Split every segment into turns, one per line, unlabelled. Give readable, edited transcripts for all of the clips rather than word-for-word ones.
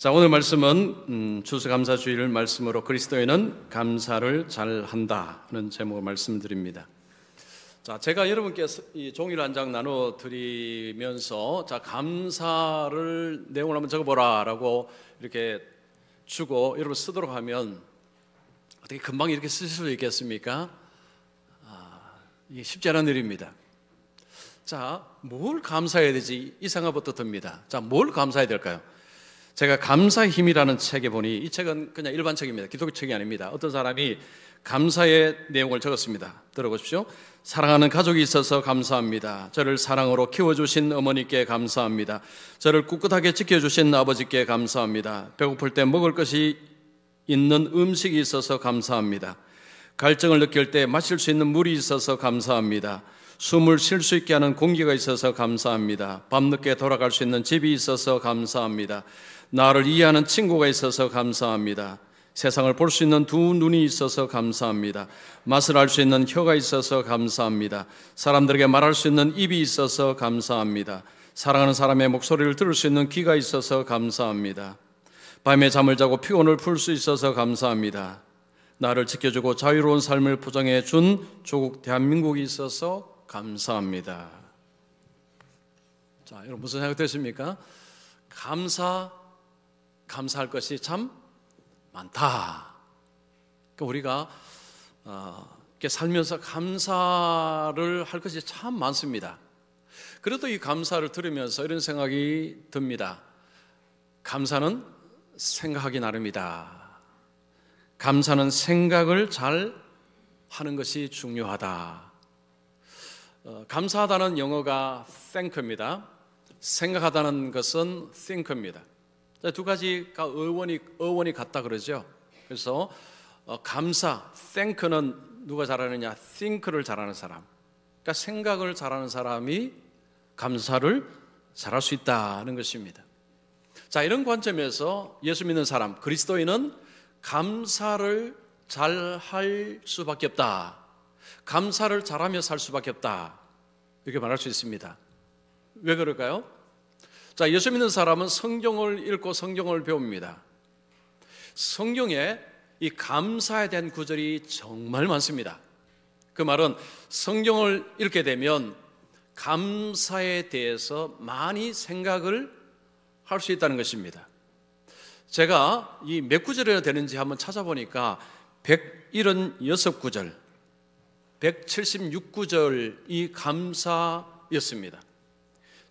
자, 오늘 말씀은 추수감사주일 말씀으로 그리스도인은 감사를 잘한다는 제목으로 말씀드립니다. 자, 제가 여러분께 이 종이를 한 장 나눠 드리면서 자, 감사를 내용을 한번 적어보라라고 이렇게 주고 여러분 쓰도록 하면 어떻게 금방 이렇게 쓰실 수 있겠습니까? 이게 쉽지 않은 일입니다. 자, 뭘 감사해야 되지? 이 생각부터 듭니다. 자, 뭘 감사해야 될까요? 제가 감사의 힘이라는 책에 보니, 이 책은 그냥 일반 책입니다. 기독교 책이 아닙니다. 어떤 사람이 감사의 내용을 적었습니다. 들어보십시오. 사랑하는 가족이 있어서 감사합니다. 저를 사랑으로 키워주신 어머니께 감사합니다. 저를 꿋꿋하게 지켜주신 아버지께 감사합니다. 배고플 때 먹을 것이 있는 음식이 있어서 감사합니다. 갈증을 느낄 때 마실 수 있는 물이 있어서 감사합니다. 숨을 쉴 수 있게 하는 공기가 있어서 감사합니다. 밤늦게 돌아갈 수 있는 집이 있어서 감사합니다. 나를 이해하는 친구가 있어서 감사합니다. 세상을 볼 수 있는 두 눈이 있어서 감사합니다. 맛을 알 수 있는 혀가 있어서 감사합니다. 사람들에게 말할 수 있는 입이 있어서 감사합니다. 사랑하는 사람의 목소리를 들을 수 있는 귀가 있어서 감사합니다. 밤에 잠을 자고 피곤을 풀 수 있어서 감사합니다. 나를 지켜주고 자유로운 삶을 보장해 준 조국 대한민국이 있어서 감사합니다. 자, 여러분 무슨 생각 드십니까? 감사할 것이 참 많다. 그러니까 우리가 이렇게 살면서 감사를 할 것이 참 많습니다. 그래도 이 감사를 들으면서 이런 생각이 듭니다. 감사는 생각하기 나름이다. 감사는 생각을 잘 하는 것이 중요하다. 감사하다는 영어가 thank입니다. 생각하다는 것은 think입니다. 두 가지가 어원이 같다 그러죠. 그래서 감사, thank는 누가 잘하느냐? think를 잘하는 사람. 그러니까 생각을 잘하는 사람이 감사를 잘할 수 있다는 것입니다. 자, 이런 관점에서 예수 믿는 사람, 그리스도인은 감사를 잘할 수밖에 없다. 감사를 잘하며 살 수밖에 없다. 이렇게 말할 수 있습니다. 왜 그럴까요? 자, 예수 믿는 사람은 성경을 읽고 성경을 배웁니다. 성경에 이 감사에 대한 구절이 정말 많습니다. 그 말은 성경을 읽게 되면 감사에 대해서 많이 생각을 할 수 있다는 것입니다. 제가 이 몇 구절이나 되는지 한번 찾아보니까 176구절, 176구절이 감사였습니다.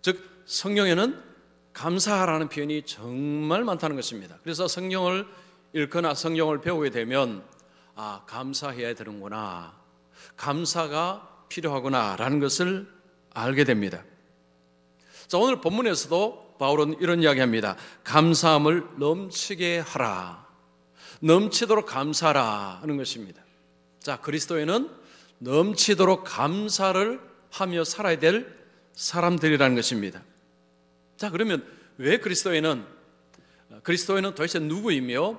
즉 성경에는 감사하라는 표현이 정말 많다는 것입니다. 그래서 성경을 읽거나 성경을 배우게 되면 감사해야 되는구나, 감사가 필요하구나 라는 것을 알게 됩니다. 자, 오늘 본문에서도 바울은 이런 이야기합니다. 감사함을 넘치게 하라. 넘치도록 감사하라 하는 것입니다. 자, 그리스도인은 넘치도록 감사를 하며 살아야 될 사람들이라는 것입니다. 자, 그러면 왜 그리스도인은 도대체 누구이며,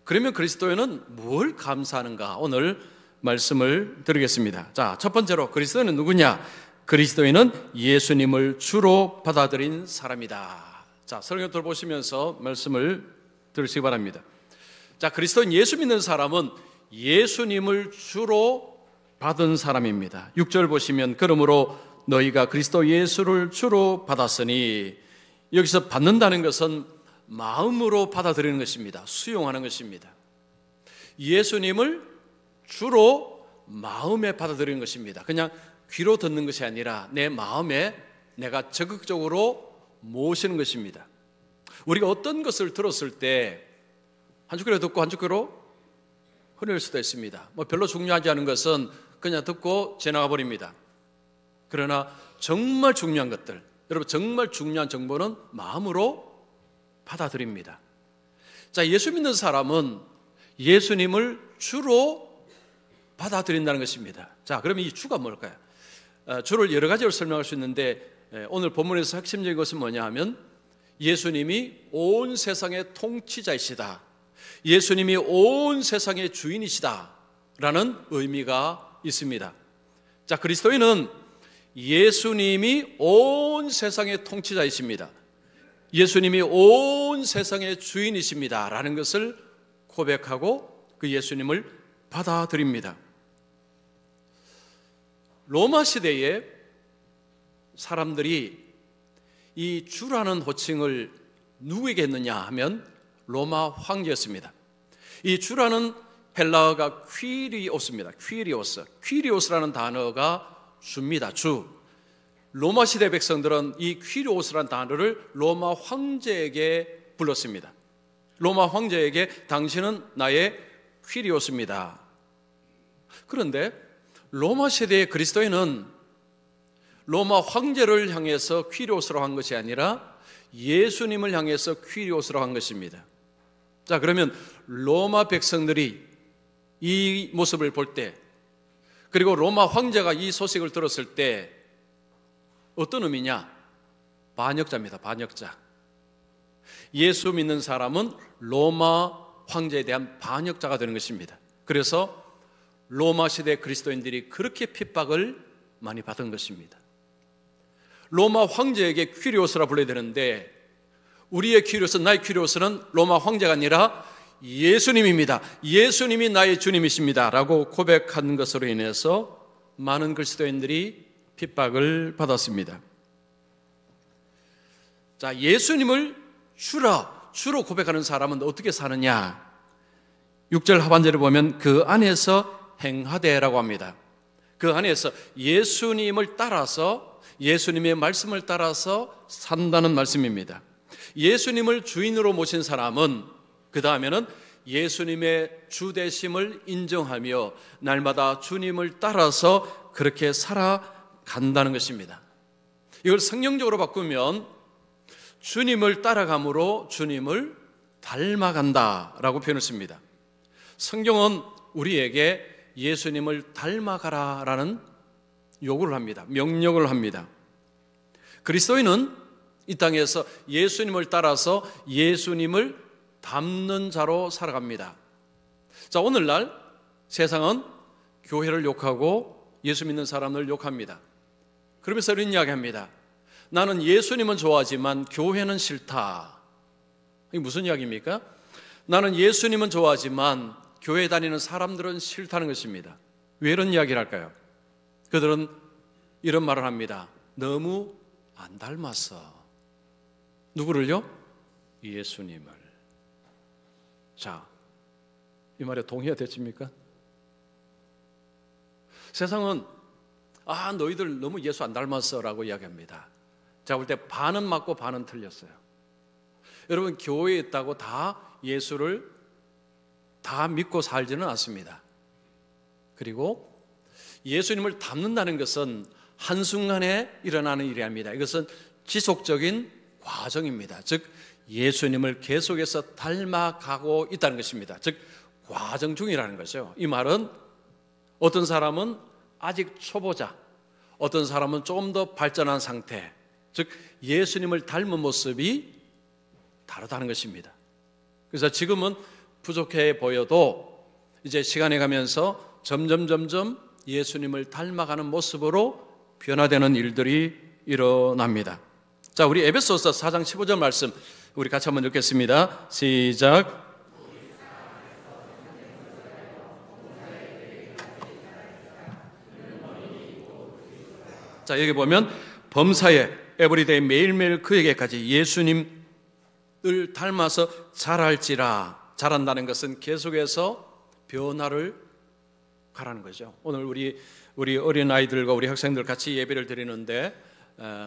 그러면 그리스도인은 뭘 감사하는가? 오늘 말씀을 드리겠습니다. 자, 첫 번째로 그리스도인은 누구냐? 그리스도인은 예수님을 주로 받아들인 사람이다. 자, 성경 들어보시면서 말씀을 들으시기 바랍니다. 자, 그리스도인 예수 믿는 사람은 예수님을 주로 받은 사람입니다. 6절 보시면 그러므로 너희가 그리스도 예수를 주로 받았으니, 여기서 받는다는 것은 마음으로 받아들이는 것입니다. 수용하는 것입니다. 예수님을 주로 마음에 받아들이는 것입니다. 그냥 귀로 듣는 것이 아니라 내 마음에 내가 적극적으로 모시는 것입니다. 우리가 어떤 것을 들었을 때 한 주 귀로 듣고 한 주 귀로 흐릴 수도 있습니다. 별로 중요하지 않은 것은 그냥 듣고 지나가 버립니다. 그러나 정말 중요한 것들, 여러분 정말 중요한 정보는 마음으로 받아들입니다. 자, 예수 믿는 사람은 예수님을 주로 받아들인다는 것입니다. 자, 그러면 이 주가 뭘까요? 주를 여러 가지로 설명할 수 있는데 오늘 본문에서 핵심적인 것은 뭐냐 하면 예수님이 온 세상의 통치자이시다. 예수님이 온 세상의 주인이시다 라는 의미가 있습니다. 자, 그리스도인은 예수님이 온 세상의 통치자이십니다. 예수님이 온 세상의 주인이십니다 라는 것을 고백하고 그 예수님을 받아들입니다. 로마 시대에 사람들이 이 주라는 호칭을 누구에게 했느냐 하면 로마 황제였습니다. 이 주라는 헬라어가 퀴리오스입니다. 퀴리오스라는 단어가 주입니다. 주. 로마 시대 백성들은 이 퀴리오스라는 단어를 로마 황제에게 불렀습니다. 로마 황제에게 당신은 나의 퀴리오스입니다. 그런데 로마 시대의 그리스도인은 로마 황제를 향해서 퀴리오스로 한 것이 아니라 예수님을 향해서 퀴리오스로 한 것입니다. 자, 그러면 로마 백성들이 이 모습을 볼 때, 그리고 로마 황제가 이 소식을 들었을 때 어떤 의미냐? 반역자입니다. 반역자. 예수 믿는 사람은 로마 황제에 대한 반역자가 되는 것입니다. 그래서 로마 시대 그리스도인들이 그렇게 핍박을 많이 받은 것입니다. 로마 황제에게 퀴리오스라 불러야 되는데 우리의 퀴리오스, 나의 퀴리오스는 로마 황제가 아니라 예수님입니다. 예수님이 나의 주님이십니다 라고 고백한 것으로 인해서 많은 그리스도인들이 핍박을 받았습니다. 자, 예수님을 주로 고백하는 사람은 어떻게 사느냐? 6절 하반절을 보면 그 안에서 행하되라고 합니다. 그 안에서 예수님을 따라서, 예수님의 말씀을 따라서 산다는 말씀입니다. 예수님을 주인으로 모신 사람은 그 다음에는 예수님의 주되심을 인정하며 날마다 주님을 따라서 그렇게 살아간다는 것입니다. 이걸 성경적으로 바꾸면 주님을 따라감으로 주님을 닮아간다라고 표현을 씁니다. 성경은 우리에게 예수님을 닮아가라라는 요구를 합니다. 명령을 합니다. 그리스도인은 이 땅에서 예수님을 따라서 예수님을 닮는 자로 살아갑니다. 자, 오늘날 세상은 교회를 욕하고 예수 믿는 사람을 욕합니다. 그러면서 이런 이야기합니다. 나는 예수님은 좋아하지만 교회는 싫다. 이게 무슨 이야기입니까? 나는 예수님은 좋아하지만 교회 다니는 사람들은 싫다는 것입니다. 왜 이런 이야기를 할까요? 그들은 이런 말을 합니다. 너무 안 닮았어. 누구를요? 예수님을. 자, 이 말에 동의가 되십니까? 세상은 너희들 너무 예수 안 닮았어 라고 이야기합니다. 제가 볼 때 반은 맞고 반은 틀렸어요. 여러분, 교회에 있다고 다 예수를 다 믿고 살지는 않습니다. 그리고 예수님을 닮는다는 것은 한순간에 일어나는 일이 아닙니다. 이것은 지속적인 과정입니다. 즉 예수님을 계속해서 닮아가고 있다는 것입니다. 즉 과정 중이라는 거죠. 이 말은 어떤 사람은 아직 초보자, 어떤 사람은 조금 더 발전한 상태, 즉 예수님을 닮은 모습이 다르다는 것입니다. 그래서 지금은 부족해 보여도 이제 시간이 가면서 점점 예수님을 닮아가는 모습으로 변화되는 일들이 일어납니다. 자, 우리 에베소서 4장 15절 말씀 우리 같이 한번 읽겠습니다. 시작. 자, 여기 보면 범사에 에브리데이 매일매일 그에게까지 예수님을 닮아서 자랄지라. 자란다는 것은 계속해서 변화를 가라는 거죠. 오늘 우리 어린아이들과 우리 학생들 같이 예배를 드리는데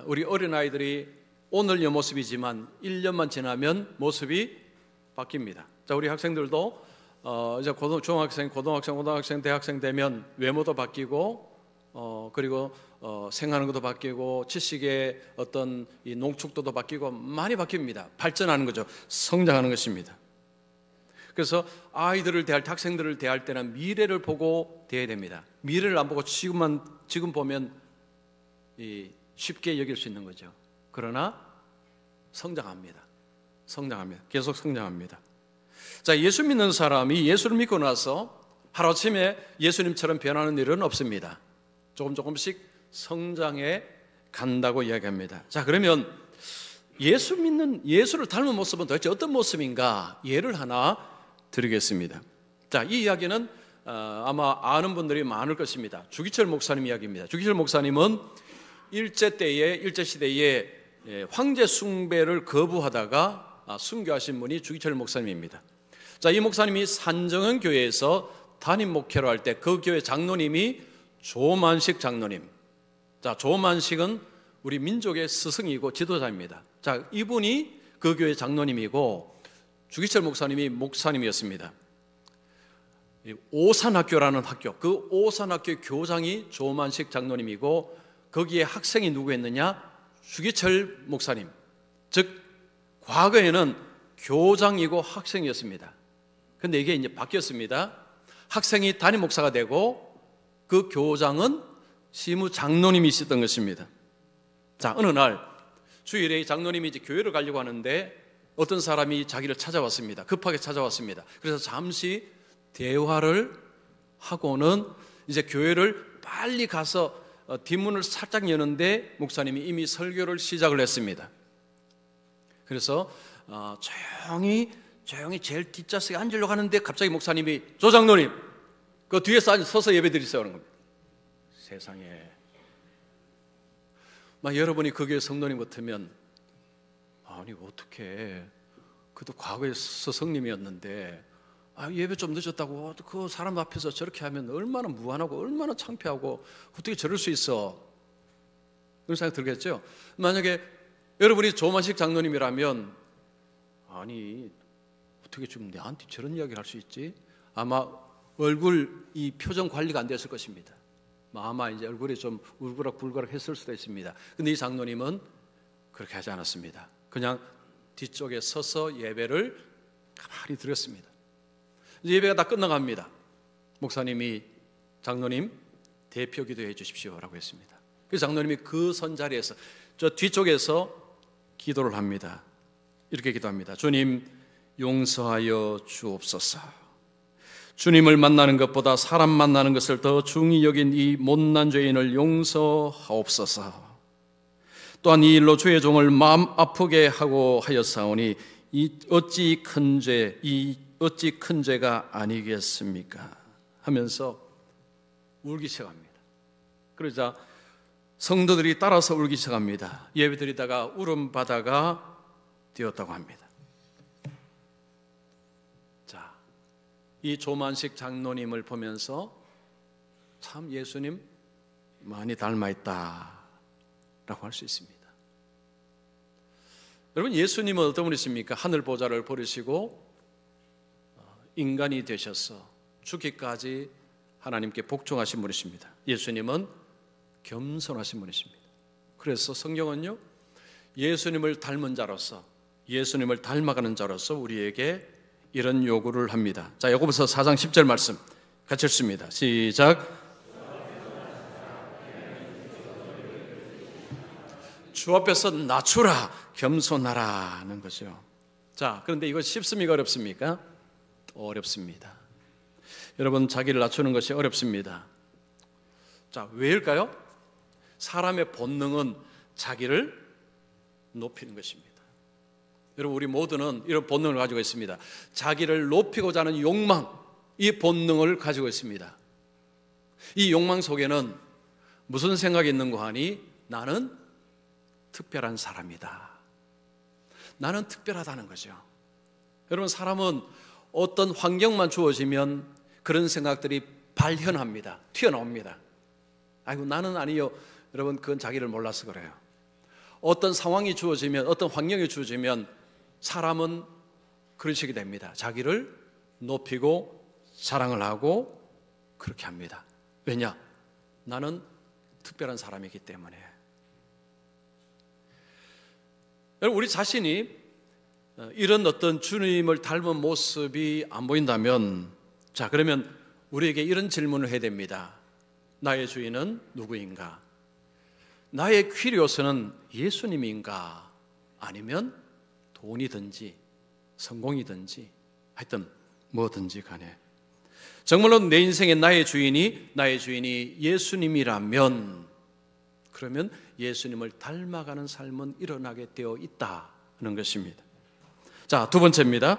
우리 어린아이들이 오늘 이 모습이지만 1년만 지나면 모습이 바뀝니다. 자, 우리 학생들도 이제 중학생, 고등학생, 대학생 되면 외모도 바뀌고 그리고 생각하는 것도 바뀌고 지식의 어떤 이 농축도도 바뀌고 많이 바뀝니다. 발전하는 거죠. 성장하는 것입니다. 그래서 아이들을 대할 때, 학생들을 대할 때는 미래를 보고 대해야 됩니다. 미래를 안 보고 지금 보면 쉽게 여길 수 있는 거죠. 그러나 성장합니다. 계속 성장합니다. 자, 예수 믿는 사람이 예수를 믿고 나서 하루아침에 예수님처럼 변하는 일은 없습니다. 조금씩 성장해 간다고 이야기합니다. 자, 그러면 예수 믿는, 예수를 닮은 모습은 도대체 어떤 모습인가? 예를 하나 드리겠습니다. 자, 이 이야기는 아마 아는 분들이 많을 것입니다. 주기철 목사님 이야기입니다. 주기철 목사님은 일제시대에 황제 숭배를 거부하다가 순교하신 분이 주기철 목사님입니다. 자, 이 목사님이 산정은 교회에서 담임 목회를 할 때 그 교회 장로님이 조만식 장로님. 자, 조만식은 우리 민족의 스승이고 지도자입니다. 자, 이분이 그 교회 장로님이고 주기철 목사님이 목사님이었습니다. 오산학교라는 학교, 그 오산학교 교장이 조만식 장로님이고 거기에 학생이 누구였느냐? 주기철 목사님. 즉 과거에는 교장이고 학생이었습니다. 근데 이게 이제 바뀌었습니다. 학생이 담임 목사가 되고 그 교장은 시무 장로님이 있었던 것입니다. 자, 어느 날 주일에 장로님이 이제 교회를 가려고 하는데 어떤 사람이 자기를 찾아왔습니다. 급하게 찾아왔습니다. 그래서 잠시 대화를 하고는 이제 교회를 빨리 가서 뒷문을 살짝 여는데 목사님이 이미 설교를 시작을 했습니다. 그래서 조용히 제일 뒷좌석에 앉으려고 하는데 갑자기 목사님이 조 장로님 그 뒤에 서서 예배 드리세요 하는 겁니다. 세상에, 여러분이 그 교회 성도님 같으면 아니 어떻게 그도 과거에 스승님이었는데 예배 좀 늦었다고 그 사람 앞에서 저렇게 하면 얼마나 무안하고 얼마나 창피하고 어떻게 저럴 수 있어, 그런 생각 들겠죠. 만약에 여러분이 조만식 장로님이라면 아니 어떻게 좀 내한테 저런 이야기를 할 수 있지? 아마 얼굴 이 표정 관리가 안 됐을 것입니다. 아마 이제 얼굴이 좀 울그락불그락 했을 수도 있습니다. 근데 이 장로님은 그렇게 하지 않았습니다. 그냥 뒤쪽에 서서 예배를 가만히 드렸습니다. 이제 예배가 다 끝나갑니다. 목사님이 장로님 대표 기도해 주십시오라고 했습니다. 그래서 장로님이 그 선자리에서 저 뒤쪽에서 기도를 합니다. 이렇게 기도합니다. 주님 용서하여 주옵소서. 주님을 만나는 것보다 사람 만나는 것을 더 중히 여긴 이 못난 죄인을 용서하옵소서. 또한 이 일로 주의 종을 마음 아프게 하고 하였사오니 어찌 큰 죄가 아니겠습니까? 하면서 울기 시작합니다. 그러자 성도들이 따라서 울기 시작합니다. 예배드리다가 울음바다가 되었다고 합니다. 자, 이 조만식 장로님을 보면서 참 예수님 많이 닮아있다 라고 할 수 있습니다. 여러분, 예수님은 어떤 분이십니까? 하늘 보좌를 버리시고 인간이 되셔서 죽기까지 하나님께 복종하신 분이십니다. 예수님은 겸손하신 분이십니다. 그래서 성경은요, 예수님을 닮은 자로서, 예수님을 닮아가는 자로서 우리에게 이런 요구를 합니다. 자, 야고보서 4장 10절 말씀 같이 읽습니다. 시작. 주 앞에서 낮추라, 겸손하라는 거죠. 자, 그런데 이거 쉽습니까? 어렵습니까? 어렵습니다. 여러분, 자기를 낮추는 것이 어렵습니다. 자, 왜일까요? 사람의 본능은 자기를 높이는 것입니다. 여러분, 우리 모두는 이런 본능을 가지고 있습니다. 자기를 높이고자 하는 욕망, 이 본능을 가지고 있습니다. 이 욕망 속에는 무슨 생각이 있는가 하니 나는 특별한 사람이다. 나는 특별하다는 거죠. 여러분, 사람은 어떤 환경만 주어지면 그런 생각들이 발현합니다. 튀어나옵니다. 아이고, 나는 아니요. 여러분, 그건 자기를 몰라서 그래요. 어떤 상황이 주어지면, 어떤 환경이 주어지면 사람은 그런 식이 됩니다. 자기를 높이고 자랑을 하고 그렇게 합니다. 왜냐? 나는 특별한 사람이기 때문에. 여러분, 우리 자신이 이런 어떤 주님을 닮은 모습이 안 보인다면, 자, 그러면 우리에게 이런 질문을 해야 됩니다. 나의 주인은 누구인가? 나의 퀴리오스는 예수님인가? 아니면 돈이든지 성공이든지 하여튼 뭐든지 간에 정말로 내 인생의 나의 주인이 예수님이라면 그러면 예수님을 닮아가는 삶은 일어나게 되어 있다는 것입니다. 자, 두 번째입니다.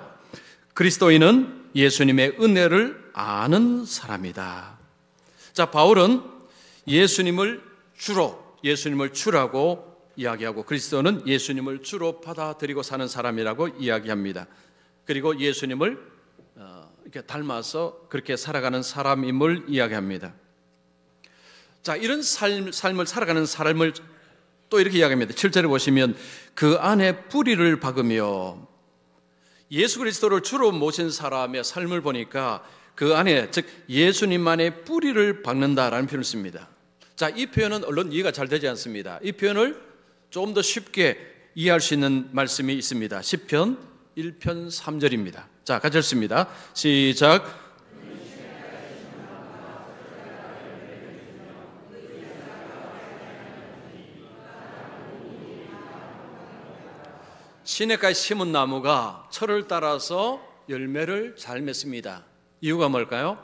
그리스도인은 예수님의 은혜를 아는 사람이다. 자, 바울은 예수님을 주라고 이야기하고 그리스도는 예수님을 주로 받아들이고 사는 사람이라고 이야기합니다. 그리고 예수님을 이렇게 닮아서 그렇게 살아가는 사람임을 이야기합니다. 자, 이런 삶을 살아가는 사람을 또 이렇게 이야기합니다. 7절에 보시면 그 안에 뿌리를 박으며, 예수 그리스도를 주로 모신 사람의 삶을 보니까 그 안에, 즉 예수님 안에 뿌리를 박는다라는 표현을 씁니다. 자, 이 표현은 얼른 이해가 잘 되지 않습니다. 이 표현을 좀 더 쉽게 이해할 수 있는 말씀이 있습니다. 시편 1편 3절입니다. 자, 같이 읽습니다. 시작. 시냇가에 심은 나무가 철을 따라서 열매를 잘 맺습니다. 이유가 뭘까요?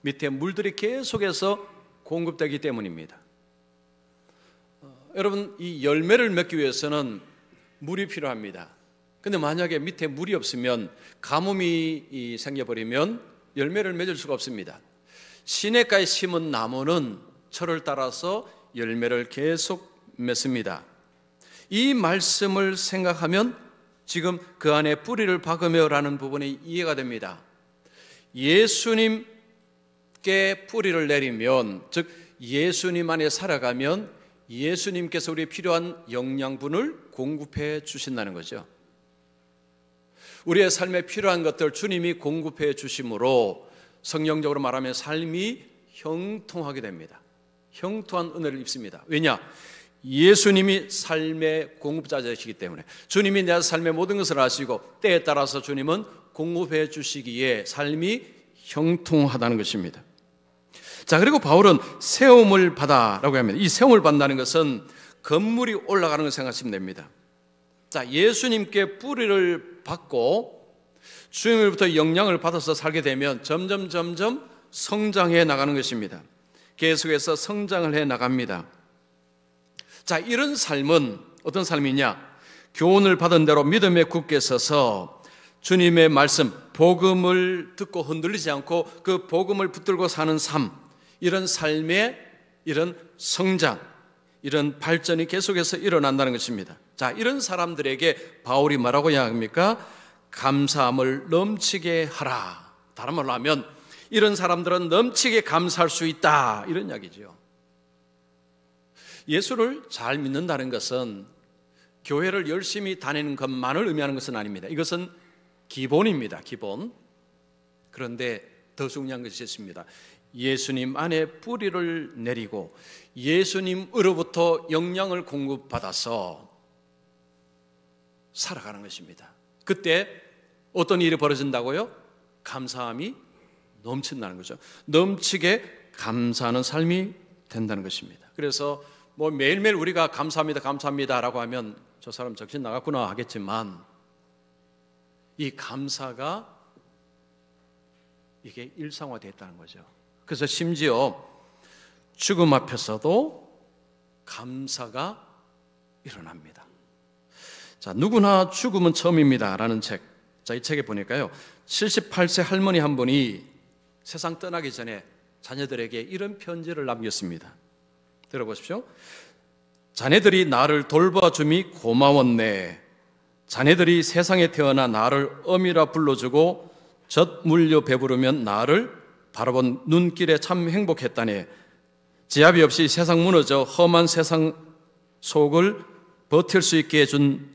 밑에 물들이 계속해서 공급되기 때문입니다. 여러분, 이 열매를 맺기 위해서는 물이 필요합니다. 근데 만약에 밑에 물이 없으면 가뭄이 생겨버리면 열매를 맺을 수가 없습니다. 시냇가에 심은 나무는 철을 따라서 열매를 계속 맺습니다. 이 말씀을 생각하면 지금 그 안에 뿌리를 박으며라는 부분이 이해가 됩니다. 예수님께 뿌리를 내리면, 즉 예수님 안에 살아가면 예수님께서 우리에 필요한 영양분을 공급해 주신다는 거죠. 우리의 삶에 필요한 것들 주님이 공급해 주심으로 성경적으로 말하면 삶이 형통하게 됩니다. 형통한 은혜를 입습니다. 왜냐? 예수님이 삶의 공급자이시기 때문에, 주님이 내 삶의 모든 것을 아시고 때에 따라서 주님은 공급해 주시기에 삶이 형통하다는 것입니다. 자, 그리고 바울은 세움을 받아라고 합니다. 이 세움을 받는다는 것은 건물이 올라가는 걸 생각하시면 됩니다. 자, 예수님께 뿌리를 받고 주님으로부터 영향을 받아서 살게 되면 점점 성장해 나가는 것입니다. 계속해서 성장을 해 나갑니다. 자, 이런 삶은 어떤 삶이냐? 교훈을 받은 대로 믿음에 굳게 서서 주님의 말씀, 복음을 듣고 흔들리지 않고 그 복음을 붙들고 사는 삶, 이런 삶의 이런 성장, 이런 발전이 계속해서 일어난다는 것입니다. 자, 이런 사람들에게 바울이 뭐라고 이야기합니까? 감사함을 넘치게 하라. 다른 말로 하면 이런 사람들은 넘치게 감사할 수 있다, 이런 이야기죠. 예수를 잘 믿는다는 것은 교회를 열심히 다니는 것만을 의미하는 것은 아닙니다. 이것은 기본입니다. 기본. 그런데 더 중요한 것이 있습니다. 예수님 안에 뿌리를 내리고 예수님으로부터 영향을 공급받아서 살아가는 것입니다. 그때 어떤 일이 벌어진다고요? 감사함이 넘친다는 거죠. 넘치게 감사하는 삶이 된다는 것입니다. 그래서 매일매일 우리가 감사합니다 라고 하면 저 사람 정신 나갔구나 하겠지만, 이 감사가 이게 일상화되었다는 거죠. 그래서 심지어 죽음 앞에서도 감사가 일어납니다. 자, 누구나 죽음은 처음입니다 라는 책. 자, 이 책에 보니까요, 78세 할머니 한 분이 세상 떠나기 전에 자녀들에게 이런 편지를 남겼습니다. 들어보십시오. 자네들이 나를 돌봐줌이 고마웠네. 자네들이 세상에 태어나 나를 어미라 불러주고 젖 물려 배부르면 나를 바라본 눈길에 참 행복했다네. 지압이 없이 세상 무너져 험한 세상 속을 버틸 수 있게 해준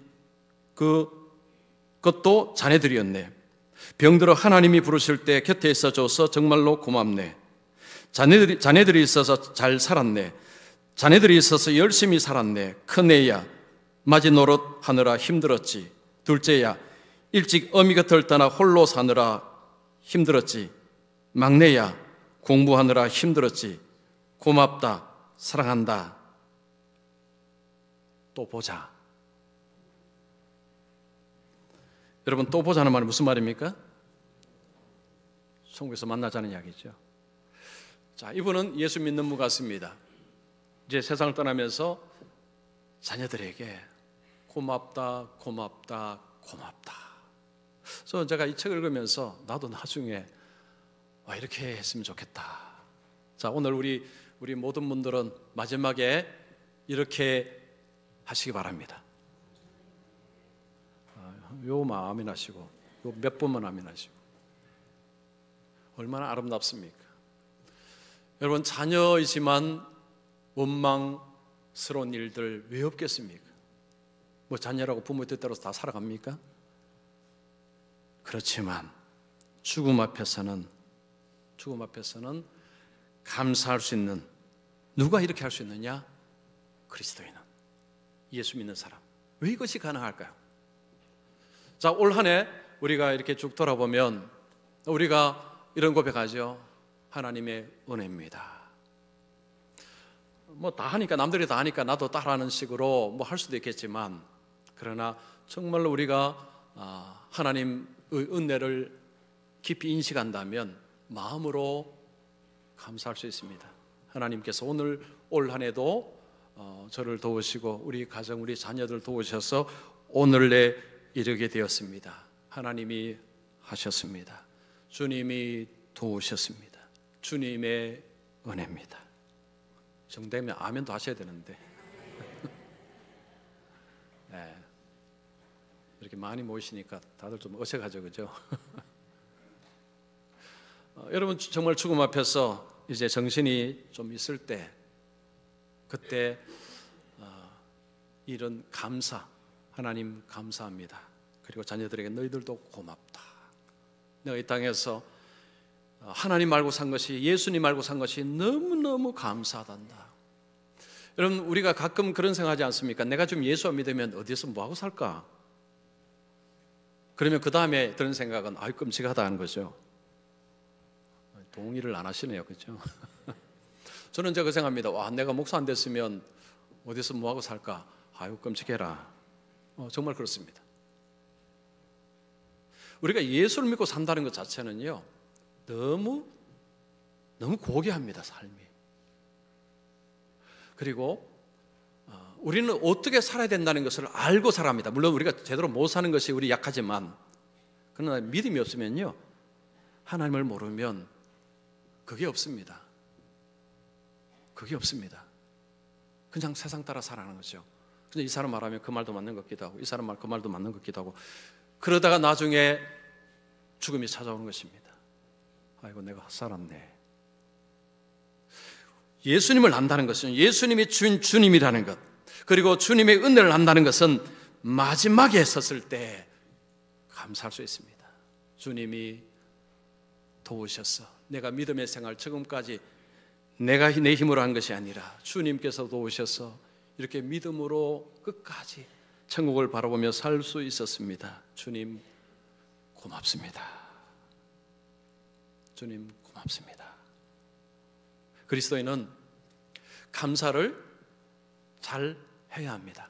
그것도 자네들이었네. 병들어 하나님이 부르실 때 곁에 있어줘서 정말로 고맙네. 자네들이 있어서 잘 살았네. 자네들이 있어서 열심히 살았네. 큰애야, 맞이 노릇 하느라 힘들었지. 둘째야, 일찍 어미 곁을 떠나 홀로 사느라 힘들었지. 막내야, 공부하느라 힘들었지. 고맙다, 사랑한다. 또 보자. 여러분, 또 보자는 말이 무슨 말입니까? 천국에서 만나자는 이야기죠. 자, 이분은 예수 믿는 분 같습니다. 이제 세상을 떠나면서 자녀들에게 고맙다, 고맙다, 고맙다. 그래서 제가 이 책을 읽으면서 나도 나중에 이렇게 했으면 좋겠다. 자, 오늘 우리 모든 분들은 마지막에 이렇게 하시기 바랍니다. 요만 아멘하시고, 요 몇 번만 아멘하시고. 얼마나 아름답습니까? 여러분, 자녀이지만 원망스러운 일들 왜 없겠습니까? 뭐 자녀라고 부모의 뜻대로 다 살아갑니까? 그렇지만 죽음 앞에서는 감사할 수 있는, 누가 이렇게 할 수 있느냐? 그리스도인은, 예수 믿는 사람. 왜 이것이 가능할까요? 자, 올 한 해 우리가 이렇게 쭉 돌아보면 우리가 이런 고백하죠. 하나님의 은혜입니다. 뭐 다 하니까, 남들이 다 하니까 나도 따라하는 식으로 뭐 할 수도 있겠지만, 그러나 정말로 우리가 하나님의 은혜를 깊이 인식한다면 마음으로 감사할 수 있습니다. 하나님께서 올 한 해도 저를 도우시고 우리 가정, 우리 자녀들 도우셔서 오늘에 이르게 되었습니다. 하나님이 하셨습니다. 주님이 도우셨습니다. 주님의 은혜입니다. 정되면 아멘도 하셔야 되는데 네. 이렇게 많이 모이시니까 다들 좀 어색하죠, 그죠? 여러분, 정말 죽음 앞에서 이제 정신이 좀 있을 때, 그때 이런 감사, 하나님 감사합니다. 그리고 자녀들에게 너희들도 고맙다. 내가 이 땅에서 하나님 말고 산 것이, 예수님 말고 산 것이 너무너무 감사하단다. 여러분, 우리가 가끔 그런 생각하지 않습니까? 내가 좀 예수 안 믿으면 어디서 뭐하고 살까? 그러면 그 다음에 드는 생각은 끔찍하다 하는 거죠. 동의를 안 하시네요, 그렇죠? 저는 제가 생각합니다. 내가 목사 안 됐으면 어디서 뭐하고 살까? 끔찍해라. 정말 그렇습니다. 우리가 예수를 믿고 산다는 것 자체는요, 너무 고귀합니다, 삶이. 그리고 우리는 어떻게 살아야 된다는 것을 알고 살아갑니다. 물론 우리가 제대로 못 사는 것이 우리 약하지만, 그러나 믿음이 없으면요, 하나님을 모르면 그게 없습니다. 그게 없습니다. 그냥 세상 따라 살아가는 거죠. 근데 이 사람 말하면 그 말도 맞는 것 같기도 하고, 이 사람 말 그 말도 맞는 것 같기도 하고, 그러다가 나중에 죽음이 찾아오는 것입니다. 아이고, 내가 헛살았네. 예수님을 안다는 것은, 예수님이 주님이라는 것, 그리고 주님의 은혜를 안다는 것은 마지막에 섰을 때 감사할 수 있습니다. 주님이 도우셔서, 내가 믿음의 생활 지금까지 내가 내 힘으로 한 것이 아니라 주님께서 도우셔서 이렇게 믿음으로 끝까지 천국을 바라보며 살 수 있었습니다. 주님 고맙습니다. 주님 고맙습니다. 그리스도인은 감사를 잘 해야 합니다.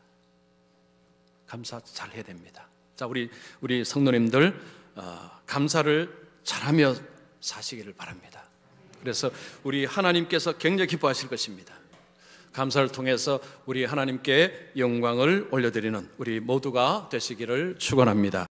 감사 잘 해야 됩니다. 자, 우리 성도님들 감사를 잘하며 사시기를 바랍니다. 그래서 우리 하나님께서 굉장히 기뻐하실 것입니다. 감사를 통해서 우리 하나님께 영광을 올려드리는 우리 모두가 되시기를 축원합니다.